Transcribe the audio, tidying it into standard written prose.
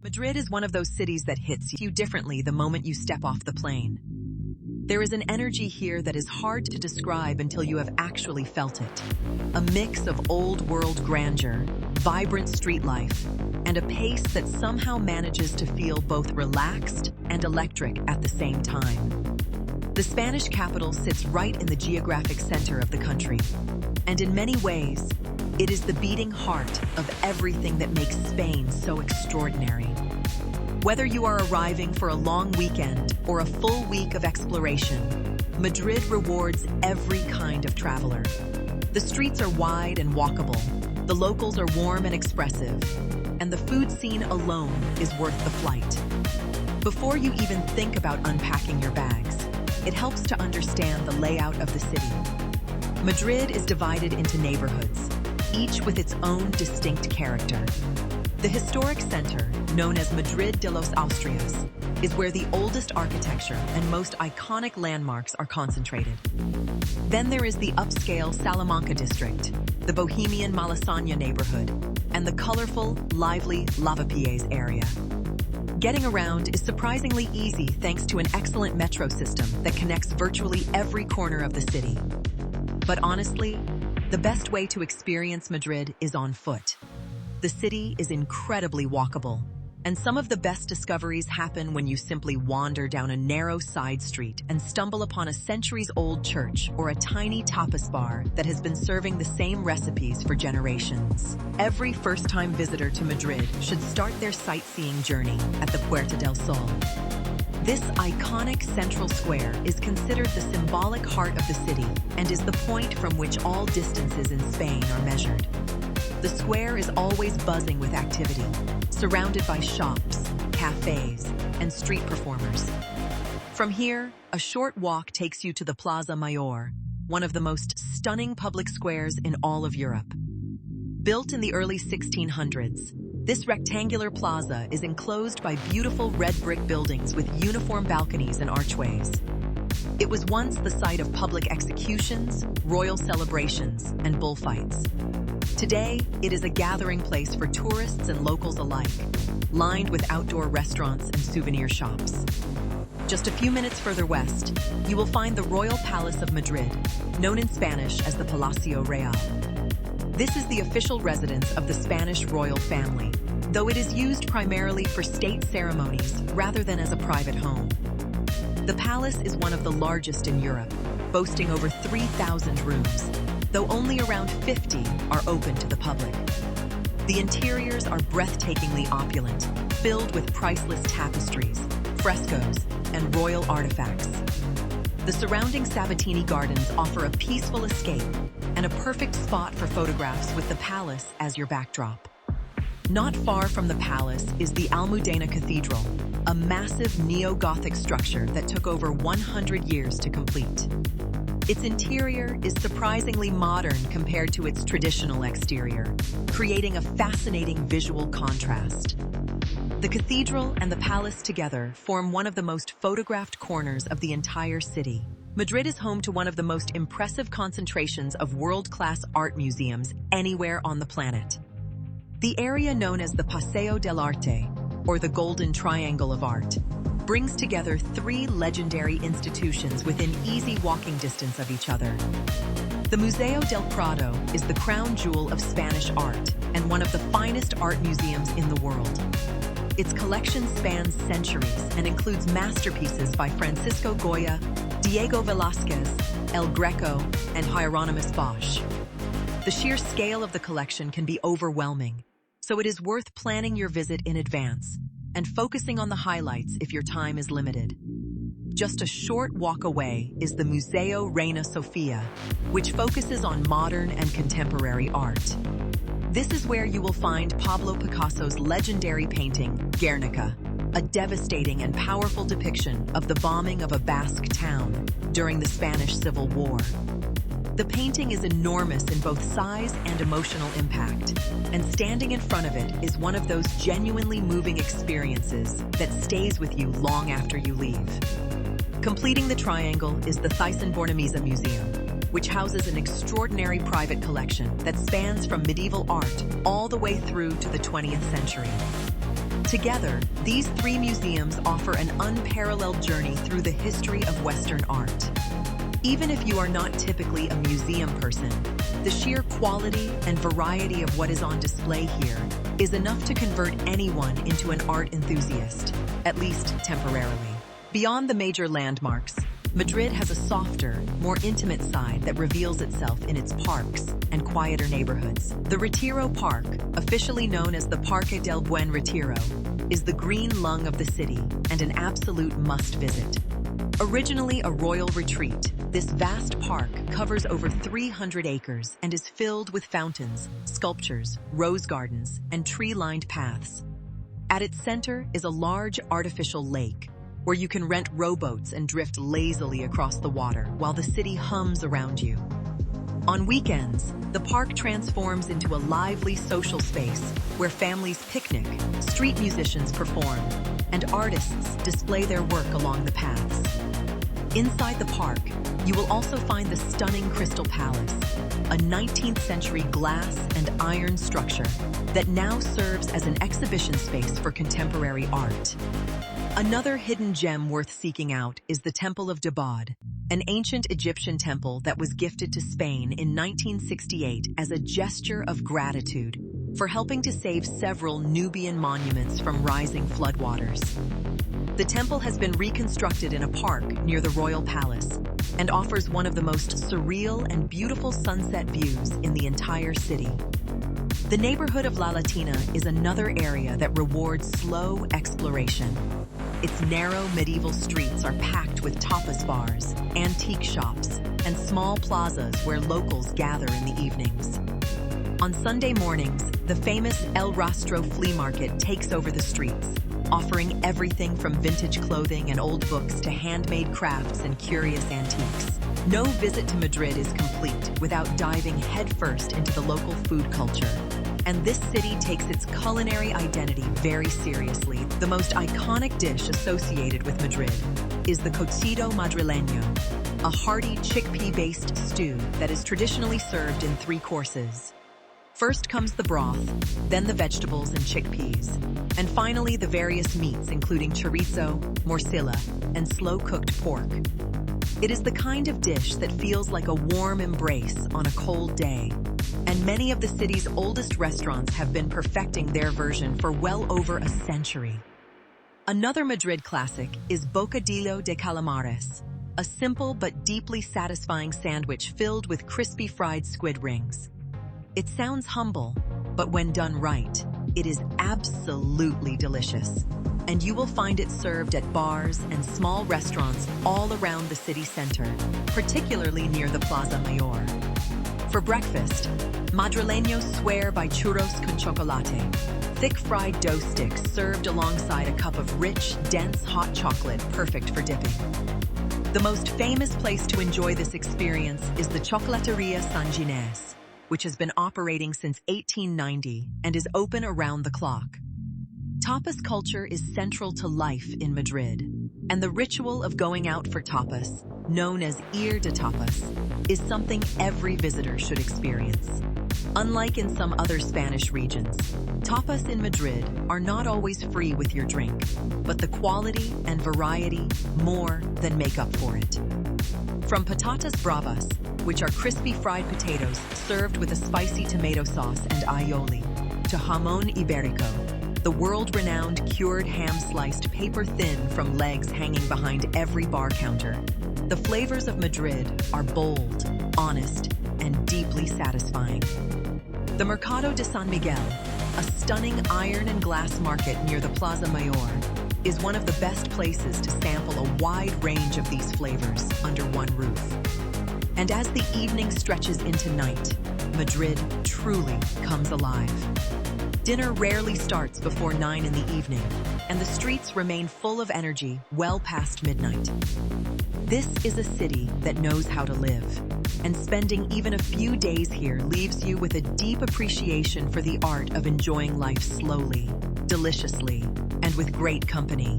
Madrid is one of those cities that hits you differently the moment you step off the plane. There is an energy here that is hard to describe until you have actually felt it. A mix of old-world grandeur, vibrant street life, and a pace that somehow manages to feel both relaxed and electric at the same time. The Spanish capital sits right in the geographic center of the country, and in many ways, it is the beating heart of everything that makes Spain so extraordinary. Whether you are arriving for a long weekend or a full week of exploration, Madrid rewards every kind of traveler. The streets are wide and walkable, the locals are warm and expressive, and the food scene alone is worth the flight. Before you even think about unpacking your bags, it helps to understand the layout of the city. Madrid is divided into neighborhoods, each with its own distinct character. The historic center, known as Madrid de los Austrias, is where the oldest architecture and most iconic landmarks are concentrated. Then there is the upscale Salamanca district, the bohemian Malasaña neighborhood, and the colorful, lively Lavapiés area. Getting around is surprisingly easy thanks to an excellent metro system that connects virtually every corner of the city. But honestly, the best way to experience Madrid is on foot. The city is incredibly walkable, and some of the best discoveries happen when you simply wander down a narrow side street and stumble upon a centuries-old church or a tiny tapas bar that has been serving the same recipes for generations. Every first-time visitor to Madrid should start their sightseeing journey at the Puerta del Sol. This iconic central square is considered the symbolic heart of the city and is the point from which all distances in Spain are measured. The square is always buzzing with activity, surrounded by shops, cafes, and street performers. From here, a short walk takes you to the Plaza Mayor, one of the most stunning public squares in all of Europe. Built in the early 1600s, this rectangular plaza is enclosed by beautiful red brick buildings with uniform balconies and archways. It was once the site of public executions, royal celebrations, and bullfights. Today, it is a gathering place for tourists and locals alike, lined with outdoor restaurants and souvenir shops. Just a few minutes further west, you will find the Royal Palace of Madrid, known in Spanish as the Palacio Real. This is the official residence of the Spanish royal family, though it is used primarily for state ceremonies rather than as a private home. The palace is one of the largest in Europe, boasting over 3,000 rooms, though only around 50 are open to the public. The interiors are breathtakingly opulent, filled with priceless tapestries, frescoes, and royal artifacts. The surrounding Sabatini Gardens offer a peaceful escape and a perfect spot for photographs with the palace as your backdrop. Not far from the palace is the Almudena Cathedral, a massive neo-Gothic structure that took over 100 years to complete. Its interior is surprisingly modern compared to its traditional exterior, creating a fascinating visual contrast. The cathedral and the palace together form one of the most photographed corners of the entire city. Madrid is home to one of the most impressive concentrations of world-class art museums anywhere on the planet. The area known as the Paseo del Arte, or the Golden Triangle of Art, brings together three legendary institutions within easy walking distance of each other. The Museo del Prado is the crown jewel of Spanish art and one of the finest art museums in the world. Its collection spans centuries and includes masterpieces by Francisco Goya, Diego Velázquez, El Greco, and Hieronymus Bosch. The sheer scale of the collection can be overwhelming, so it is worth planning your visit in advance and focusing on the highlights if your time is limited. Just a short walk away is the Museo Reina Sofia, which focuses on modern and contemporary art. This is where you will find Pablo Picasso's legendary painting, Guernica, a devastating and powerful depiction of the bombing of a Basque town during the Spanish Civil War. The painting is enormous in both size and emotional impact, and standing in front of it is one of those genuinely moving experiences that stays with you long after you leave. Completing the triangle is the Thyssen-Bornemisza Museum, which houses an extraordinary private collection that spans from medieval art all the way through to the 20th century. Together, these three museums offer an unparalleled journey through the history of Western art. Even if you are not typically a museum person, the sheer quality and variety of what is on display here is enough to convert anyone into an art enthusiast, at least temporarily. Beyond the major landmarks, Madrid has a softer, more intimate side that reveals itself in its parks and quieter neighborhoods. The Retiro Park, officially known as the Parque del Buen Retiro, is the green lung of the city and an absolute must-visit. Originally a royal retreat, this vast park covers over 300 acres and is filled with fountains, sculptures, rose gardens, and tree-lined paths. At its center is a large artificial lake, where you can rent rowboats and drift lazily across the water while the city hums around you. On weekends, the park transforms into a lively social space where families picnic, street musicians perform, and artists display their work along the paths. Inside the park, you will also find the stunning Crystal Palace, a 19th century glass and iron structure that now serves as an exhibition space for contemporary art. Another hidden gem worth seeking out is the Temple of Debod, an ancient Egyptian temple that was gifted to Spain in 1968 as a gesture of gratitude for helping to save several Nubian monuments from rising floodwaters. The temple has been reconstructed in a park near the Royal Palace and offers one of the most surreal and beautiful sunset views in the entire city. The neighborhood of La Latina is another area that rewards slow exploration. Its narrow medieval streets are packed with tapas bars, antique shops, and small plazas where locals gather in the evenings. On Sunday mornings, the famous El Rastro flea market takes over the streets, offering everything from vintage clothing and old books to handmade crafts and curious antiques. No visit to Madrid is complete without diving headfirst into the local food culture. And this city takes its culinary identity very seriously. The most iconic dish associated with Madrid is the cocido madrileño, a hearty chickpea-based stew that is traditionally served in 3 courses. First comes the broth, then the vegetables and chickpeas, and finally the various meats including chorizo, morcilla, and slow-cooked pork. It is the kind of dish that feels like a warm embrace on a cold day, and many of the city's oldest restaurants have been perfecting their version for well over a century. Another Madrid classic is bocadillo de calamares, a simple but deeply satisfying sandwich filled with crispy fried squid rings. It sounds humble, but when done right, it is absolutely delicious. And you will find it served at bars and small restaurants all around the city center, particularly near the Plaza Mayor. For breakfast, madrileños swear by churros con chocolate, thick fried dough sticks served alongside a cup of rich, dense hot chocolate perfect for dipping. The most famous place to enjoy this experience is the Chocolateria San Ginés, which has been operating since 1890 and is open around the clock. Tapas culture is central to life in Madrid, and the ritual of going out for tapas, known as ir de tapas, is something every visitor should experience. Unlike in some other Spanish regions, tapas in Madrid are not always free with your drink, but the quality and variety more than make up for it. From patatas bravas, which are crispy fried potatoes served with a spicy tomato sauce and aioli, to jamón ibérico, the world-renowned cured ham sliced paper-thin from legs hanging behind every bar counter. The flavors of Madrid are bold, honest, and deeply satisfying. The Mercado de San Miguel, a stunning iron and glass market near the Plaza Mayor, is one of the best places to sample a wide range of these flavors under one roof. And as the evening stretches into night, Madrid truly comes alive. Dinner rarely starts before 9 in the evening, and the streets remain full of energy well past midnight. This is a city that knows how to live, and spending even a few days here leaves you with a deep appreciation for the art of enjoying life slowly, deliciously, and with great company.